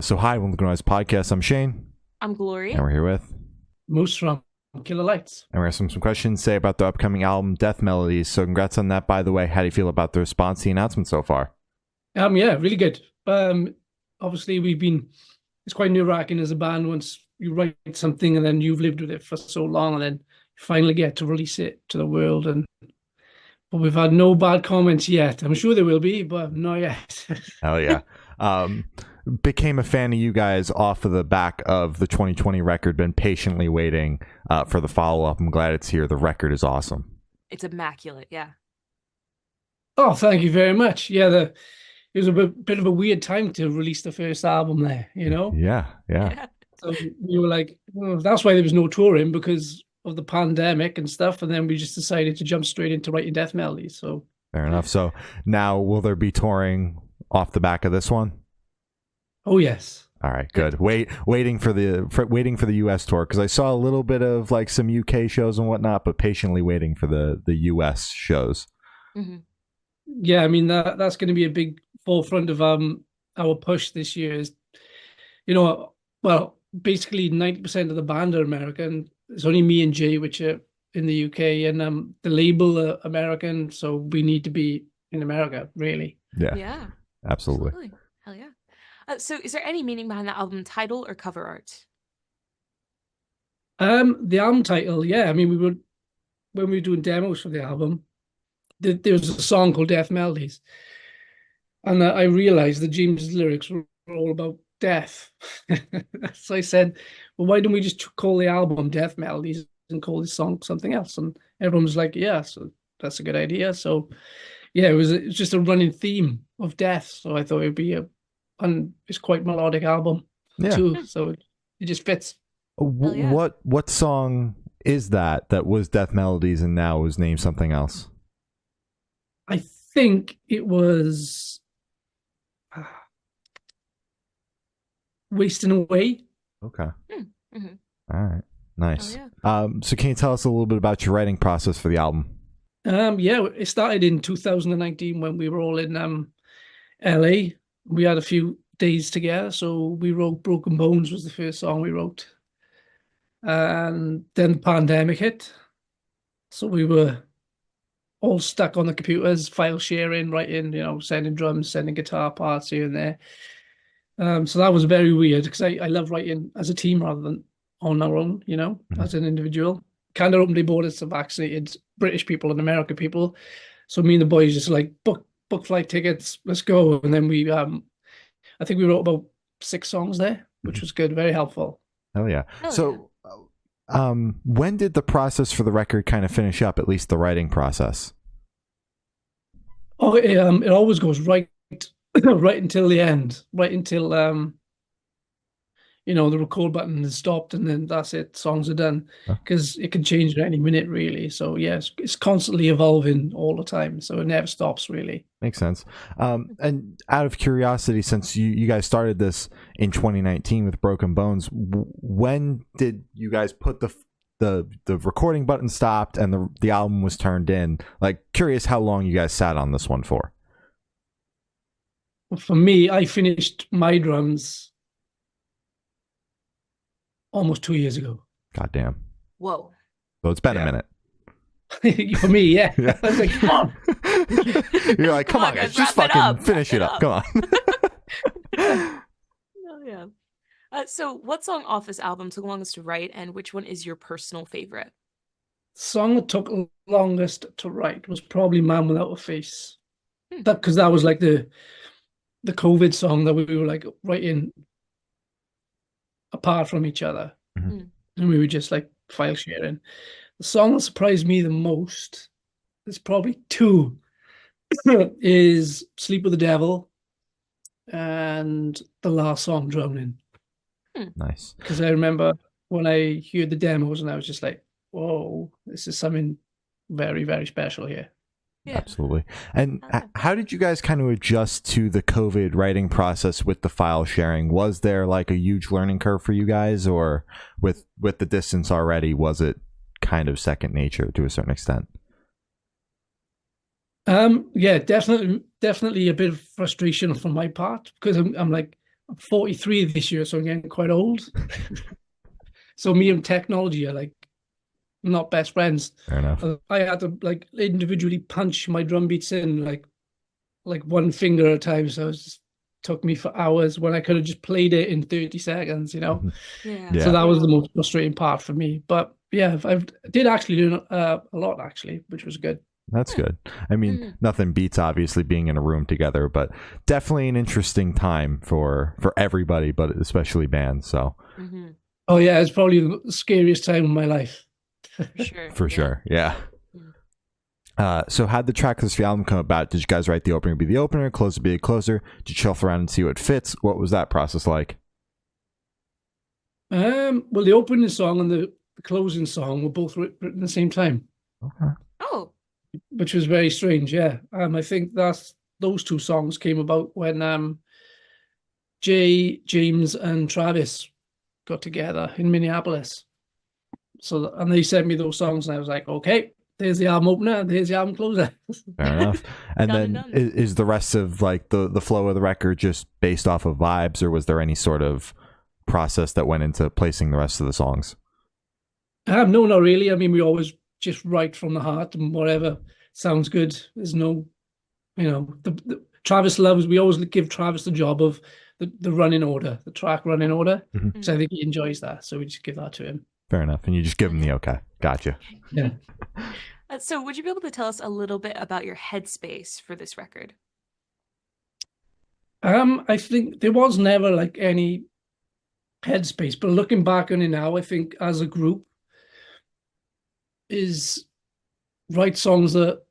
So hi, welcome to Noise Podcast. I'm Shane, I'm Glory. and we're here with, Moose from Killer Lights. and we have some questions to say about the upcoming album, Death Melodies. So congrats on that, by the way. How do you feel about the response to the announcement so far? Yeah, really good. Obviously it's quite nerve-wracking as a band once you write something and then you've lived with it for so long and then you finally get to release it to the world. But we've had no bad comments yet. I'm sure there will be, but not yet. Hell yeah. Became a fan of you guys off of the back of the 2020 record, been patiently waiting for the follow-up. I'm glad it's here. The record is awesome. It's immaculate, yeah. Oh, thank you very much. Yeah, it was a bit of a weird time to release the first album there, you know? Yeah. So we were like, well, that's why there was no touring because of the pandemic and stuff. And then we just decided to jump straight into writing death melodies. So Fair enough. So now, will there be touring off the back of this one? oh yes. All right, good. Waiting for the U.S. tour, because I saw a little bit of like some U.K. shows and whatnot, but patiently waiting for the U.S. shows. Mm-hmm. Yeah, I mean that's going to be a big forefront of our push this year. Is well, basically 90% of the band are American. It's only me and Jay which are in the UK, and the label are American, so we need to be in America, really. Yeah, absolutely. Hell yeah. So is there any meaning behind the album title or cover art? The album title, yeah. I mean, when we were doing demos for the album, there was a song called Death Melodies, and I realized that James' lyrics were all about death. So I said, well, why don't we just call the album Death Melodies and call this song something else? And everyone was like, yeah, so that's a good idea. So yeah, it was just a running theme of death. So I thought it'd be and it's quite melodic album too. So it just fits. Yeah. What song is that was Death Melodies and now was named something else? I think it was Wasting Away. Okay. Mm-hmm. All right. Nice. Oh, yeah. So can you tell us a little bit about your writing process for the album? Yeah, it started in 2019 when we were all in LA. We had a few days together, so we wrote Broken Bones was the first song we wrote. And then the pandemic hit. So we were all stuck on the computers, file sharing, writing, sending drums, sending guitar parts here and there. So that was very weird because I love writing as a team rather than on our own, as an individual. Kind of opened the borders to vaccinated British people and American people. So me and the boys just like book flight tickets, let's go. And then I think we wrote about 6 songs there, which was good, very helpful. Oh yeah. Oh, So when did the process for the record kind of finish up, at least the writing process? Oh, it always goes right right until the end, right until the record button is stopped and then that's it, songs are done, because it can change at any minute really. So yes, it's constantly evolving all the time, so it never stops really. Makes sense. And out of curiosity, since you guys started this in 2019 with Broken Bones, when did you guys put the recording button stopped and the album was turned in? Like, curious how long you guys sat on this one for. For me, I finished my drums almost 2 years ago. God damn. Whoa. So it's been a minute. For me, yeah. I was like, come on. You're like, come on, guys, just fucking finish it up. Come on. Oh, yeah. So what song off this album took longest to write, and which one is your personal favorite? The song that took longest to write was probably Man Without a Face. Because that was like the COVID song that we were like writing apart from each other. Mm-hmm. And we were just like file sharing. The song that surprised me the most, there's probably 2, is Sleep with the Devil and the last song, Drowning. Nice. Because I remember when I heard the demos and I was just like, whoa, this is something very, very special here. Yeah. Absolutely. And how did you guys kind of adjust to the COVID writing process with the file sharing? Was there like a huge learning curve for you guys, or with the distance already, was it kind of second nature to a certain extent? Yeah, definitely a bit of frustration from my part because I'm like, I'm 43 this year, so I'm getting quite old. So me and technology are like not best friends. Fair enough. I had to like individually punch my drum beats in like one finger at a time. So it just took me for hours when I could have just played it in 30 seconds, you know. Yeah. So Yeah. that was the most frustrating part for me. But yeah, I did actually learn a lot actually, which was good. That's good. I mean, nothing beats obviously being in a room together, but definitely an interesting time for everybody, but especially bands. So Oh yeah, it's probably the scariest time of my life. Sure. for Yeah. sure, yeah. So how'd the track list for the album come about? Did you guys write the opener be the opener, closer be a closer? Did you shuffle around and see what fits? What was that process like? Well, the opening song and the closing song were both written at the same time, Okay. Oh. which was very strange. Yeah, I think those two songs came about when Jay, James, and Travis got together in Minneapolis. So, and they sent me those songs, and I was like, okay, there's the album opener, there's the album closer. Fair enough. And Done and then done. is the rest of like the flow of the record just based off of vibes, or was there any sort of process that went into placing the rest of the songs? No, not really. I mean, we always just write from the heart and whatever sounds good. There's no, Travis loves. We always give Travis the job of the running order, the track running order. So I think he enjoys that. So we just give that to him. Fair enough. And you just give them the okay. Gotcha. Yeah. So would you be able to tell us a little bit about your headspace for this record? I think there was never like any headspace, but looking back on it now, I think as a group is write songs that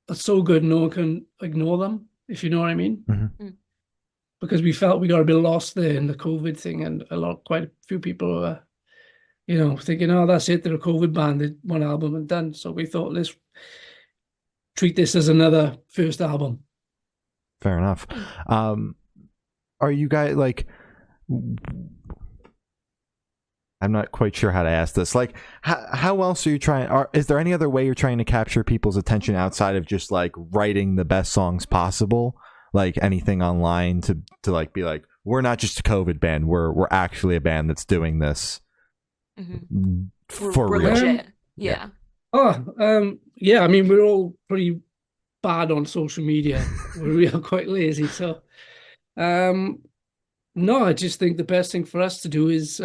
are so good no one can ignore them, if you know what I mean. Because we felt we got a bit lost there in the COVID thing, and quite a few people were, thinking, oh, that's it, they're a COVID band, they one album and done. So we thought, let's treat this as another first album. Fair enough. Are you guys like? I'm not quite sure how to ask this. Like, how else are you trying? Is there any other way you're trying to capture people's attention outside of just like writing the best songs possible? Like anything online to like be like, we're not just a COVID band. We're actually a band that's doing this for We're real. legit. Yeah. Yeah. I mean, we're all pretty bad on social media. We're quite lazy. So, no, I just think the best thing for us to do is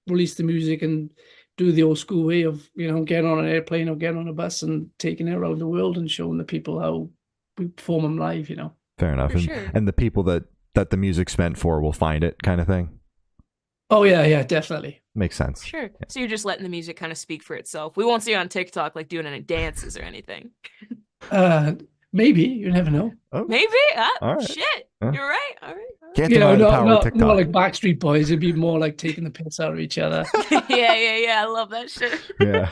release the music and do the old school way of, getting on an airplane or getting on a bus and taking it around the world and showing the people how we perform them live, Fair enough. For sure. And the people that the music's meant for will find it, kind of thing. Oh, yeah, definitely. Makes sense. Sure. Yeah. So you're just letting the music kind of speak for itself. We won't see you on TikTok like doing any dances or anything. Maybe, you never know. Oh. Maybe. All right. Shit. You're right. All right. Can't deny the power of TikTok. Not like Backstreet Boys. It'd be more like taking the piss out of each other. Yeah. I love that shit. Yeah.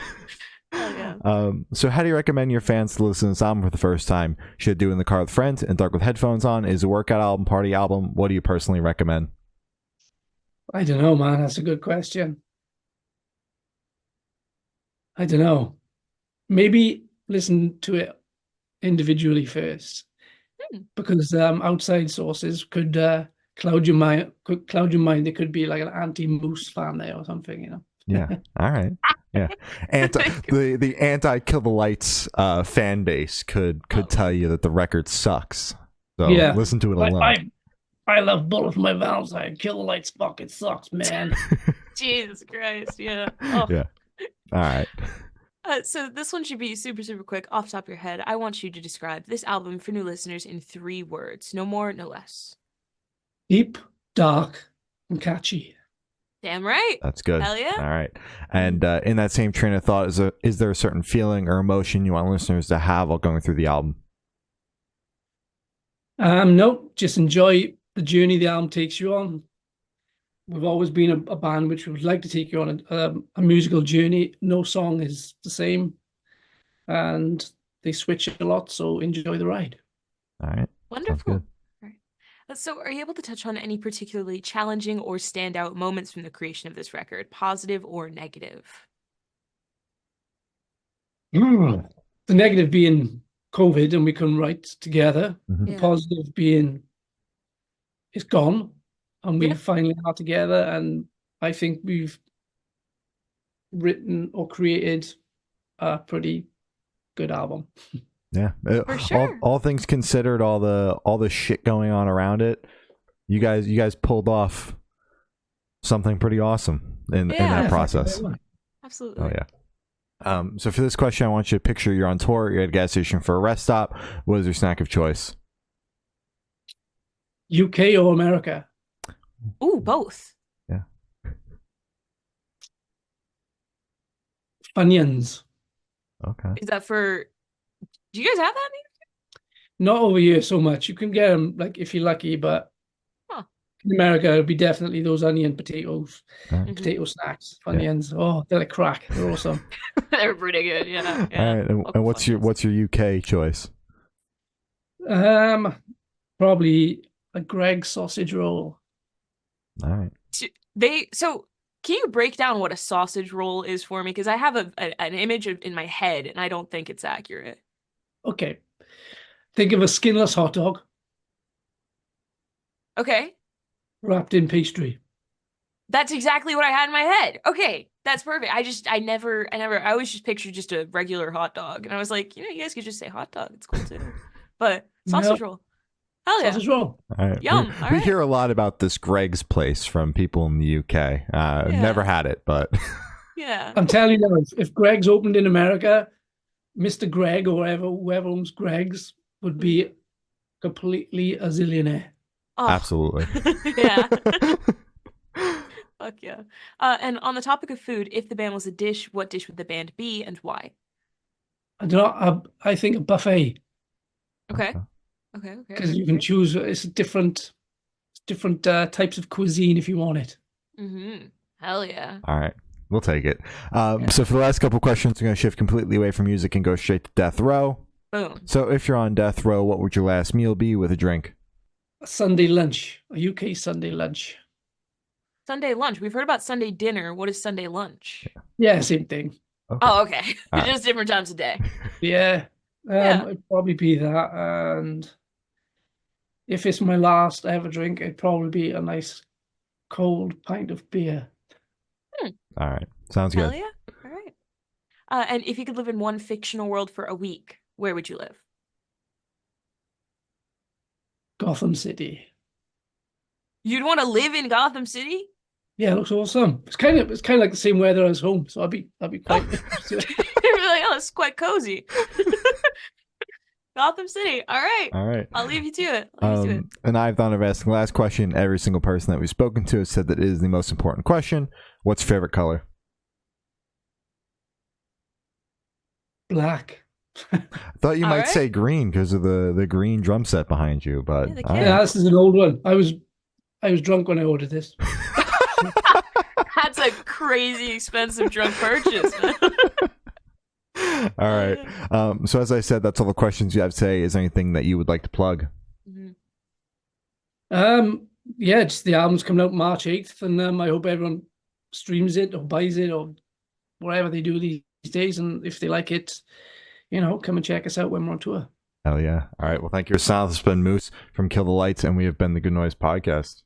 Oh, yeah. So how do you recommend your fans to listen to this album for the first time? Should it do it in the car with friends and dark with headphones on? Is it a workout album, party album? What do you personally recommend? I don't know, man. That's a good question. I don't know. Maybe listen to it individually first, because outside sources could cloud your mind. There could be like an anti-Moose fan there or something, Yeah. All right. Yeah. The anti Kill the Lights fan base could tell you that the record sucks. So yeah. Listen to it alone. I love Bullet for My Valentine. Kill the Lights fucking sucks, man. Jesus Christ. Yeah. Oh. Yeah. All right. So this one should be super, super quick. Off the top of your head, I want you to describe this album for new listeners in 3 words. No more, no less. Deep, dark, and catchy. Damn right. That's good. Hell yeah. All right. And in that same train of thought, is there a certain feeling or emotion you want listeners to have while going through the album? No, just enjoy the journey the album takes you on. We've always been a band which would like to take you on a musical journey. No song is the same, and they switch a lot, so enjoy the ride. All right. Wonderful. All right. So are you able to touch on any particularly challenging or standout moments from the creation of this record, positive or negative? The negative being COVID and we couldn't write together. Mm-hmm. The positive being it's gone. and we Yeah. finally are together. And I think we've written or created a pretty good album. Yeah. For sure. All things considered, all the shit going on around it, you guys pulled off something pretty awesome in Yeah. that Yeah, process. thank you very much. Absolutely. Oh yeah. So for this question, I want you to picture you're on tour, you're at a gas station for a rest stop. What is your snack of choice? UK or America? Ooh, both. Yeah. Funyuns. Okay. Is that for? Do you guys have that? Not over here so much. You can get them like if you're lucky, but Huh. in America it'll be definitely those onion potatoes, Alright. Mhm. potato snacks, Funyuns. Oh, they're like crack. They're awesome. They're pretty good. Yeah. All right. And what's your UK choice? Probably a Greg's sausage roll. All right. So can you break down what a sausage roll is for me? Because I have an image in my head and I don't think it's accurate. Okay. Think of a skinless hot dog Okay. wrapped in pastry. That's exactly what I had in my head. Okay. That's perfect. I always just pictured just a regular hot dog. And I was like, you guys could just say hot dog. It's cool too. But sausage roll. Hell yeah. Sausage roll. All right. Yum. We All right. hear a lot about this Greg's place from people in the UK. Never had it, but Yeah. I'm telling you now, if Greg's opened in America, Mr. Greg or whoever owns Greg's would be completely a zillionaire. Oh, absolutely. yeah. Fuck yeah. And on the topic of food, if the band was a dish, what dish would the band be and why? I don't know. I think a buffet Okay. Okay. because you can choose. It's different types of cuisine if you want it. Mm-hmm. Hell yeah. All right. We'll take it. Yeah. So for the last couple questions, we're going to shift completely away from music and go straight to death row. Boom. So if you're on death row, what would your last meal be with a drink? A Sunday lunch, a UK Sunday lunch. Sunday lunch. We've heard about Sunday dinner. What is Sunday lunch? Yeah, same thing. Okay. Oh, okay. All right. Just different times of day. Yeah, Yeah. it'd probably be that. And if it's my last ever drink, it'd probably be a nice cold pint of beer. All right. Sounds Hell good. yeah. All right. And if you could live in one fictional world for a week, where would you live? Gotham City. You'd want to live in Gotham City? Yeah, it looks awesome. It's kind of like the same weather as home, so I'd be quite. You're like, oh, it's quite cozy. Gotham City. All right. All right. I'll leave you to it. I'll leave you to it. And I've done of asking the last question. Every single person that we've spoken to has said that it is the most important question. What's your favorite color? Black. I thought you All might right. say green because of the green drum set behind you, but Yeah, the all kid. Yeah, this is an old one. I was drunk when I ordered this. That's a crazy expensive drunk purchase, man. All right. So as I said, that's all the questions you have to say. Is there anything that you would like to plug? Mhm. Yeah, just the album's coming out March 8th, and I hope everyone streams it or buys it or whatever they do these days. And if they like it, come and check us out when we're on tour. Hell yeah. All right. Well, thank you. This has been Moose from Kill the Lights, and we have been the Good Noise Podcast.